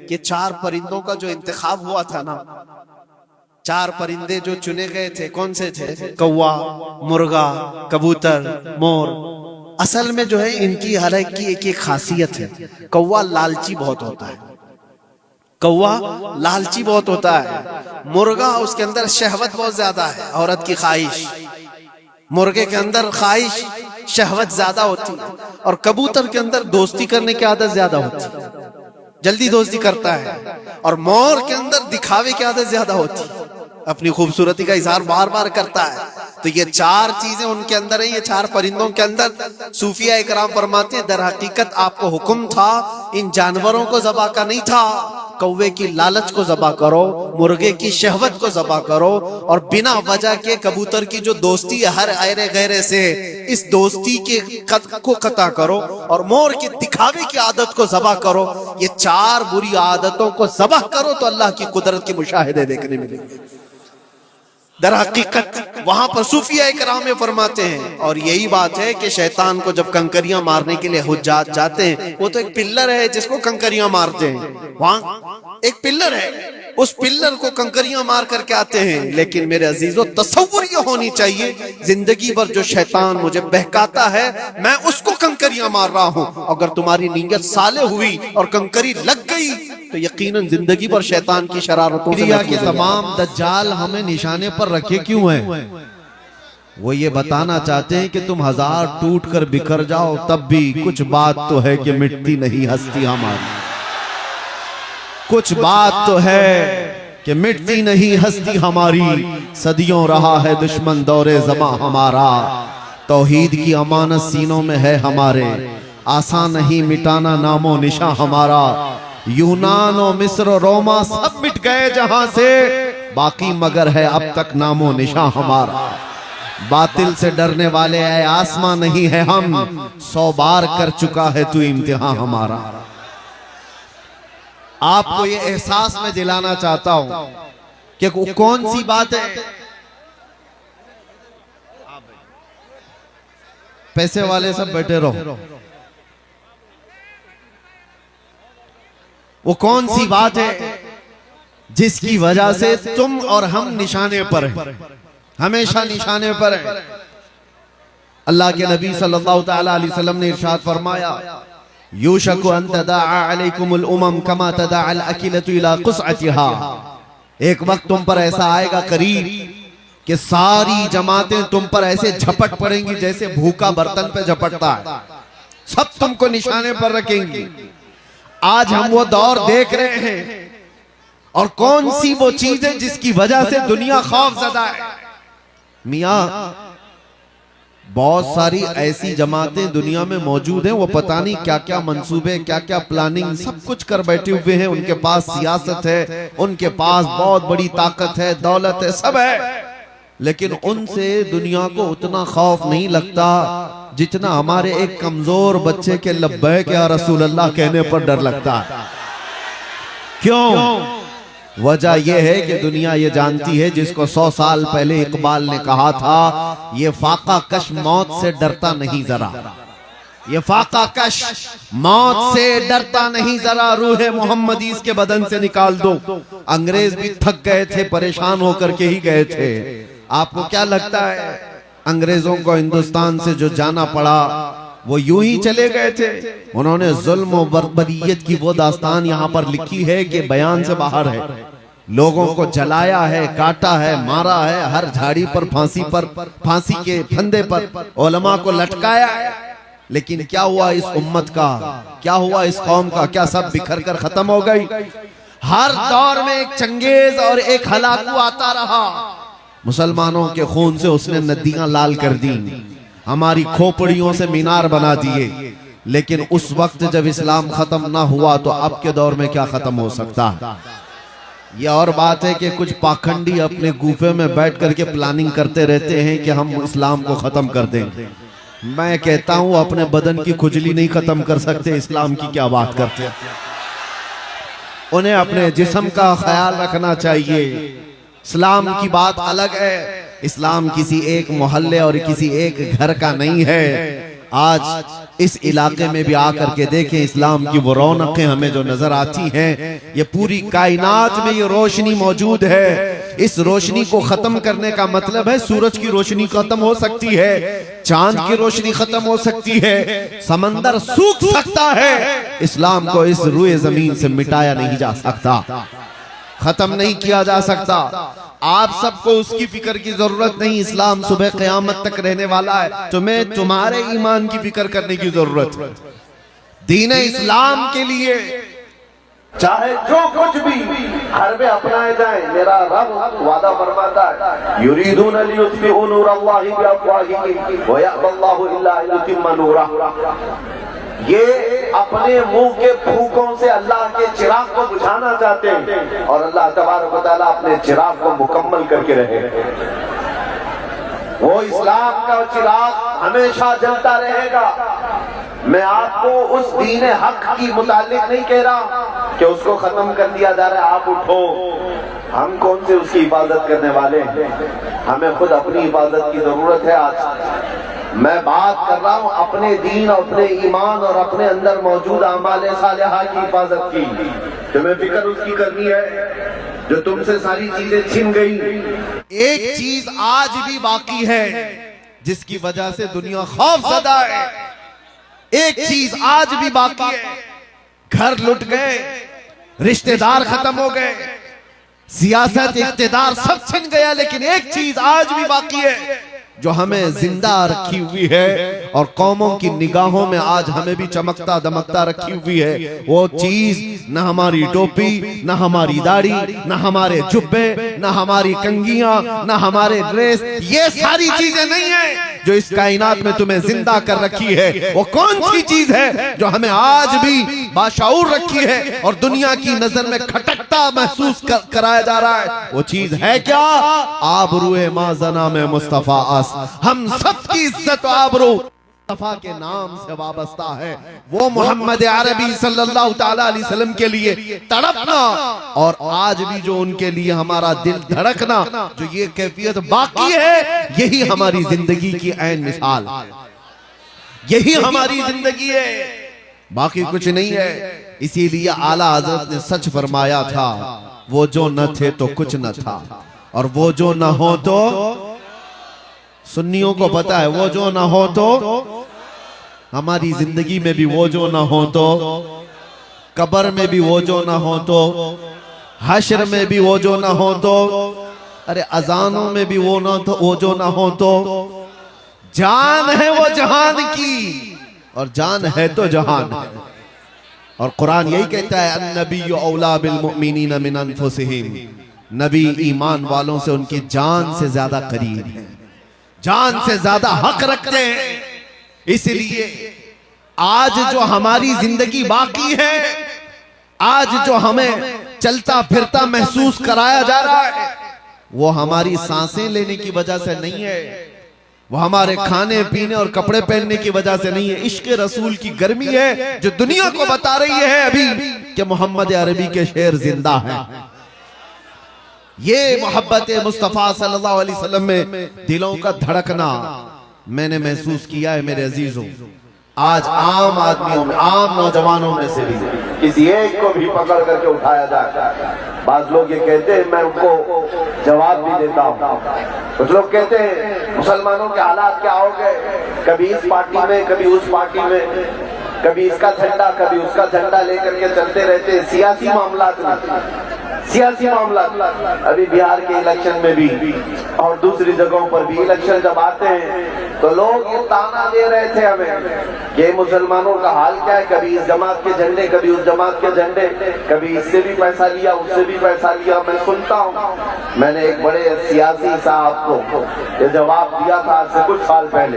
कि 4 परिंदों का जो इंतखाब हुआ था ना, 4 परिंदे जो चुने गए थे, कौन से थे? कौवा, मुर्गा, कबूतर, मोर। असल में जो है इनकी हर एक की एक खासियत है। कौवा लालची बहुत होता है, कौवा लालची बहुत होता है। मुर्गा, उसके अंदर शहवत बहुत ज्यादा है, औरत की ख्वाहिश। मुर्गे के अंदर ख्वाहिश शहवत ज्यादा होती है। और कबूतर के अंदर दोस्ती करने की आदत ज्यादा होती है, जल्दी दोस्ती करता है। और मोर के अंदर दिखावे की आदत ज्यादा होती है, अपनी खूबसूरती का इजहार बार बार करता है। तो ये 4 चीजें उनके अंदर है, ये 4 परिंदों के अंदर। सूफिया इकराम फरमाते हैं, दर हकीकत आपको हुक्म था इन जानवरों को ज़बा का नहीं था। कौवे की लालच को ज़बा करो, मुर्गे की शहवत को ज़बा करो, और बिना वजह के कबूतर की जो दोस्ती है हर आयरे गैरे से, इस दोस्ती के को कता करो, और मोर की दिखावे की आदत को ज़बा करो। ये 4 बुरी आदतों को ज़बा करो तो अल्लाह की कुदरत के मुशाहिदे देखने मिलेंगे। दर हकीकत वहां पर सूफिया इकराम फरमाते हैं, और यही बात है कि शैतान को जब कंकरियां मारने के लिए हुज्जात जाते हैं, वो तो एक पिल्लर है जिसको कंकरियां मारते हैं। वहां एक पिल्लर है, उस पिल्लर को कंकरियां मार करके आते हैं। लेकिन मेरे अजीजों, तसव्वुर ये होनी चाहिए, जिंदगी भर जो शैतान मुझे बहकाता है, मैं उसको कंकरियां मार रहा हूं। अगर तुम्हारी नीयत साले हुई और कंकरी लग गई तो यकीनन जिंदगी भर शैतान की शरारतों से के तमाम दज्जाल हमें निशाने पर रखे क्यों हैं? वो ये बताना चाहते हैं कि तुम 1000 टूट कर बिखर जाओ, तब भी कुछ बात तो है कि मिटती नहीं हस्ती हमारी। कुछ बात तो है कि मिटती नहीं हस्ती हमारी। सदियों रहा है दुश्मन दौरे ज़मा हमारा, तौहीद की अमानत सीनों में है हमारे। आसान नहीं मिटाना नामो निशा हमारा। यूनान और मिस्र रोमा सब मिट गए जहां से, बाकी मगर है अब तक नामो निशा हमारा। बातिल से डरने वाले है आसमां नहीं है हम, 100 बार कर चुका है तू इम्तिहान हमारा। आपको ये एहसास में दिलाना चाहता हूं कि कौन सी बात है। पैसे वाले सब बैठे रहो। वो कौन सी बात है जिसकी वजह से तुम और हम निशाने पर हैं, हमेशा निशाने पर हैं। अल्लाह के नबी सल्लल्लाहु तआला अलैहि वसल्लम ने इरशाद फरमाया, यूशकु अन तदाअ अलैकुमुल उमम कमा तदाअल अकिलतु इला कुसअतिहा। एक वक्त तुम पर ऐसा आएगा करीब कि सारी जमातें तुम पर ऐसे झपट पड़ेंगी जैसे भूखा बर्तन पे झपटता है, सब तुमको निशाने पर रखेंगी। आज हम वो दौर देख रहे हैं, और कौन सी वो चीज है जिसकी वजह से दुनिया खौफज़दा है। मियां, बहुत सारी ऐसी जमातें दुनिया में मौजूद हैं, वो पता नहीं क्या क्या मंसूबे, क्या क्या प्लानिंग, सब कुछ कर बैठे हुए हैं। उनके पास सियासत है, उनके पास बहुत बड़ी ताकत है, दौलत है, सब है, लेकिन उनसे दुनिया को उतना खौफ नहीं लगता जितना हमारे एक कमजोर बच्चे के लब्बैक या रसूल अल्लाह कहने पर डर लगता है। क्यों? वजह यह है कि दुनिया ये जानती है, जिसको 100 साल पहले इकबाल ने कहा था, ये फाका कश मौत से डरता नहीं जरा, ये फाका कश मौत से डरता नहीं जरा, रूह मोहम्मदी इसके बदन से निकाल दो। अंग्रेज भी थक गए थे, परेशान होकर के ही गए थे। आपको क्या लगता है अंग्रेजों को हिंदुस्तान से जो जाना पड़ा वो यूं ही चले गए थे? उन्होंने जुल्म और बर्बरियत की वो दास्तान यहाँ पर लिखी है कि बयान से बाहर है। लोगों को जलाया है, काटा है, मारा है, हर झाड़ी पर फांसी के फंदे पर उलमा को लटकाया है। लेकिन क्या हुआ इस उम्मत का, क्या हुआ इस कौम का? क्या सब बिखर कर खत्म हो गई? हर दौर में एक चंगेज और एक हलाकू आता रहा। मुसलमानों के खून से उसने नदियां लाल कर दी, हमारी खोपड़ियों से मीनार बना दिए। लेकिन उस वक्त जब इस्लाम खत्म ना हुआ तो अब के दौर में क्या खत्म हो सकता है? यह और बात है कि कुछ पाखंडी अपने गुफे में बैठ करके प्लानिंग करते रहते हैं कि हम इस्लाम को खत्म कर देंगे। मैं कहता हूं अपने बदन की खुजली नहीं खत्म कर सकते, इस्लाम की क्या बात करते हैं। उन्हें अपने जिस्म का ख्याल रखना चाहिए। इस्लाम की बात अलग है। इस्लाम किसी एक मोहल्ले और किसी एक घर का नहीं है। आज इस इलाके में भी आकर के देखें, इस्लाम की वो रौनकें हमें जो नजर आती हैं, ये पूरी कायनात में ये रोशनी मौजूद है। इस रोशनी को खत्म करने का मतलब है सूरज की रोशनी खत्म हो सकती है, चांद की रोशनी खत्म हो सकती है, समंदर सूख सकता है, इस्लाम को इस रुए जमीन से मिटाया नहीं जा सकता, खत्म नहीं किया जा सकता। आप सबको उसकी फिक्र की जरूरत नहीं, इस्लाम सुबह क़यामत तक रहने वाला है। तुम्हें तुम्हारे ईमान की फिक्र करने की जरूरत है। दीन इस्लाम के लिए चाहे जो कुछ भी हरबे अपनाए जाए, मेरा रब वादा फरमाता है, युरीदून लियुत्फिउ नूरल्लाहि बिअफ़वाहिहिम व यअबल्लाहु इल्ला अन युतिम्मा नूरहु। ये अपने मुंह के फूकों से अल्लाह के चिराग को बुझाना चाहते हैं और अल्लाह तबारक व तआला अपने चिराग को मुकम्मल करके रहे। वो इस्लाम का चिराग हमेशा जलता रहेगा। मैं आपको उस दीन हक की मुतालिक नहीं कह रहा कि उसको खत्म कर दिया जा रहा है, आप उठो। हम कौन से उसकी हिफाजत करने वाले हैं, हमें खुद अपनी हिफाजत की जरूरत है। आज मैं बात कर रहा हूं अपने दीन, अपने ईमान और अपने अंदर मौजूद आमाले सालिहा की हिफाजत की। तुम्हें फिक्र उसकी करनी है जो तुमसे सारी चीजें छिन गई। एक चीज आज भी बाकी है जिसकी वजह से दुनिया खौफजदा है। एक चीज आज भी बाकी है, घर लुट गए, रिश्तेदार खत्म हो गए, सियासत इख्तिदार सब छिन गया, लेकिन एक चीज आज भी बाकी है जो हमें जिंदा रखी हुई है और कौमों की निगाहों में आज हमें भी चमकता दमकता रखी हुई है। वो चीज न हमारी टोपी, न हमारी दाढ़ी, न हमारे जुब्बे, न हमारी कंगियां, न हमारे ड्रेस, ये सारी चीजें नहीं है जो इस कायनात में तुम्हें जिंदा कर रखी है। वो कौन सी चीज है जो हमें आज भी बाशऊर रखी है और दुनिया की नजर में खटकता महसूस कराया जा रहा है? वो चीज है क्या? आबरूए माजना में मुस्तफा अस, हम सबकी इज्जत आबरू मुस्तफा के नाम से वाबस्ता है। वो मोहम्मद अरबी सल्लल्लाहु ताला अलैहि वसल्लम के लिए तड़पना और आज भी जो उनके लिए हमारा दिल धड़कना, जो ये कैफियत बाकी है, यही हमारी जिंदगी की ऐन मिसाल, यही हमारी जिंदगी है, बाकी कुछ नहीं है। इसीलिए आला हजरत ने सच फरमाया था, वो जो न थे तो कुछ न था और वो जो न हो तो, सुन्नियों को पता है, वो जो ना हो तो हमारी जिंदगी में भी वो जो ना हो तो, कब्र में भी वो जो ना हो तो, हश्र में भी वो जो ना हो तो, अरे अजानों में भी वो ना तो, वो जो ना हो तो, जान है वो जहान की और जान है तो जहान है। और कुरान यही कहता है, अन्नबिय्यु औला बिल मुमिनीन मिन अनफुसिहिम, नबी ईमान वालों से उनकी जान से ज्यादा करीब है, जान से ज्यादा हक रखते हैं। इसलिए आज जो हमारी जिंदगी बाकी है, आज जो हमें चलता फिरता महसूस कराया जा रहा है, वो हमारी सांसें लेने की वजह से नहीं है, वो हमारे खाने पीने और कपड़े पहनने की वजह से नहीं है। इश्क रसूल की गर्मी है जो दुनिया को बता रही है अभी कि मोहम्मद अरबी के शेर जिंदा है। ये मोहब्बत मुस्तफा सल्लल्लाहु अलैहि वसल्लम में दिलों का धड़कना मैंने महसूस किया है मेरे अजीजों। आज आम आदमियों में, आम नौजवानों में से भी किसी एक को भी पकड़ करके उठाया जाए। बाज लोग ये कहते हैं, मैं उनको जवाब भी देता हूँ। कुछ लोग कहते हैं मुसलमानों के हालात क्या हो गए, कभी इस पार्टी में कभी उस पार्टी में, कभी इसका झंडा कभी उसका झंडा लेकर के चलते रहते हैं। सियासी मामलात में, सियासी मामला अभी बिहार के इलेक्शन में भी और दूसरी जगहों पर भी इलेक्शन जब आते हैं तो लोग ये ताना दे रहे थे हमें कि मुसलमानों का हाल क्या है, कभी इस जमात के झंडे कभी उस जमात के झंडे, कभी इससे भी पैसा लिया उससे भी पैसा लिया। मैं सुनता हूँ, मैंने एक बड़े सियासी साहब को ये जवाब दिया था आज से कुछ साल पहले।